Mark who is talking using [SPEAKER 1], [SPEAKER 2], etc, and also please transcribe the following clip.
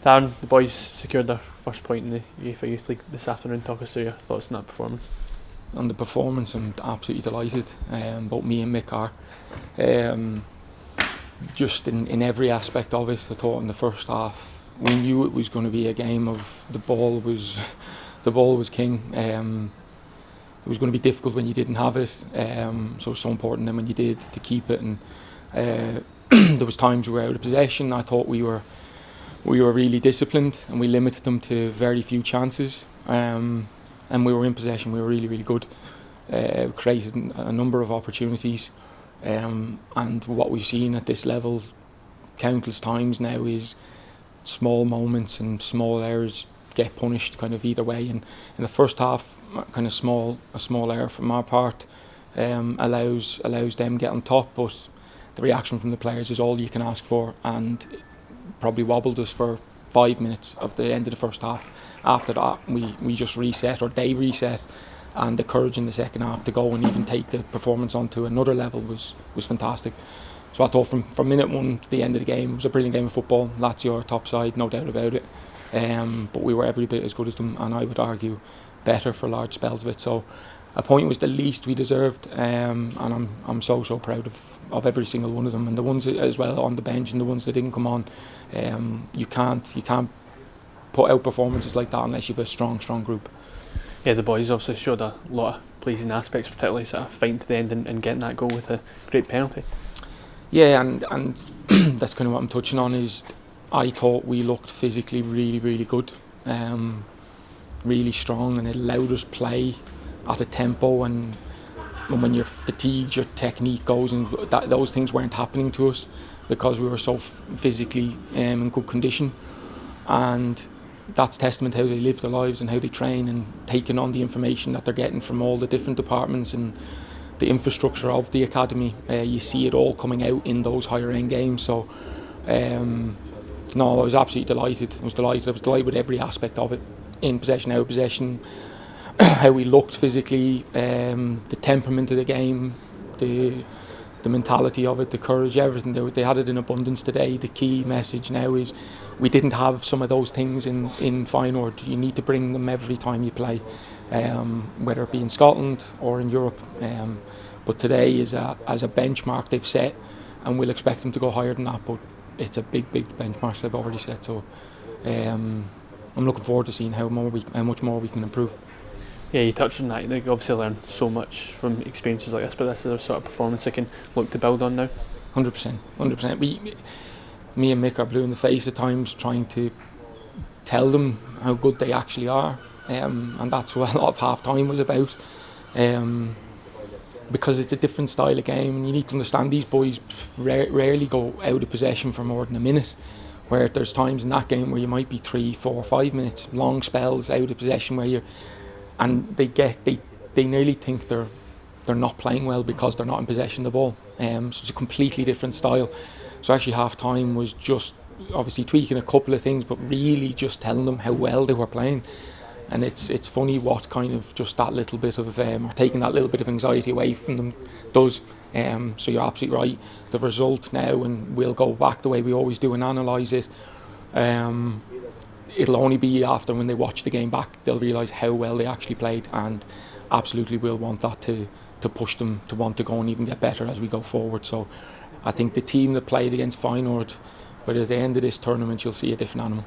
[SPEAKER 1] Darren, the boys secured their first point in the UEFA Youth League this afternoon. Talk us through your thoughts on that performance.
[SPEAKER 2] On the performance, I'm absolutely delighted. Both me and Mick are. Just in every aspect of it, I thought in the first half we knew it was going to be a game of the ball was king. It was going to be difficult when you didn't have it, so it was so important then when you did to keep it. And there was times we were out of possession. I thought we were really disciplined and we limited them to very few chances. And we were in possession. We were really, really good. Created a number of opportunities. And what we've seen at this level countless times now is small moments and small errors get punished kind of either way. And in the first half, kind of a small error from our part allows them get on top, but the reaction from the players is all you can ask for, and probably wobbled us for 5 minutes of the end of the first half. After that, we just reset, or they reset, and the courage in the second half to go and even take the performance onto another level was fantastic. So I thought from minute one to the end of the game, it was a brilliant game of football. Lazio are top side, no doubt about it. But we were every bit as good as them, and I would argue better for large spells of it. So a point was the least we deserved, and I'm so proud of every single one of them, and the ones as well on the bench and the ones that didn't come on. You can't put out performances like that unless you've a strong group.
[SPEAKER 1] Yeah, the boys obviously showed a lot of pleasing aspects, particularly sort of fighting to the end and getting that goal with a great penalty.
[SPEAKER 2] Yeah, and that's kind of what I'm touching on. Is I thought we looked physically really good, really strong, and it allowed us play at a tempo, and when you're fatigued your technique goes, and those things weren't happening to us because we were so physically in good condition. And that's testament to how they live their lives and how they train and taking on the information that they're getting from all the different departments and the infrastructure of the academy. You see it all coming out in those higher end games. So no, I was absolutely delighted. I was delighted with every aspect of it. In possession, out of possession, how we looked physically, the temperament of the game, the mentality of it, the courage, everything. They had it in abundance today. The key message now is we didn't have some of those things in Feyenoord. You need to bring them every time you play, whether it be in Scotland or in Europe. But today is as a benchmark they've set, and we'll expect them to go higher than that. But it's a big benchmark they've already set. So I'm looking forward to seeing how much more we can improve.
[SPEAKER 1] Yeah, you touched on that. They obviously learn so much from experiences like this, but this is a sort of performance they can look to build on now.
[SPEAKER 2] 100%. Me and Mick are blue in the face at times, trying to tell them how good they actually are, and that's what a lot of half time was about. Because it's a different style of game, and you need to understand these boys rarely go out of possession for more than a minute. Where there's times in that game where you might be 3, 4, 5 minutes, long spells out of possession where you're. And they nearly think they're not playing well because they're not in possession of the ball. So it's a completely different style. So actually half time was just obviously tweaking a couple of things, but really just telling them how well they were playing. And it's funny what kind of just that little bit of or taking that little bit of anxiety away from them does. So you're absolutely right. The result now, and we'll go back the way we always do and analyse it. It'll only be after when they watch the game back they'll realise how well they actually played, and absolutely will want that to push them to want to go and even get better as we go forward. So I think the team that played against Feyenoord, but at the end of this tournament you'll see a different animal.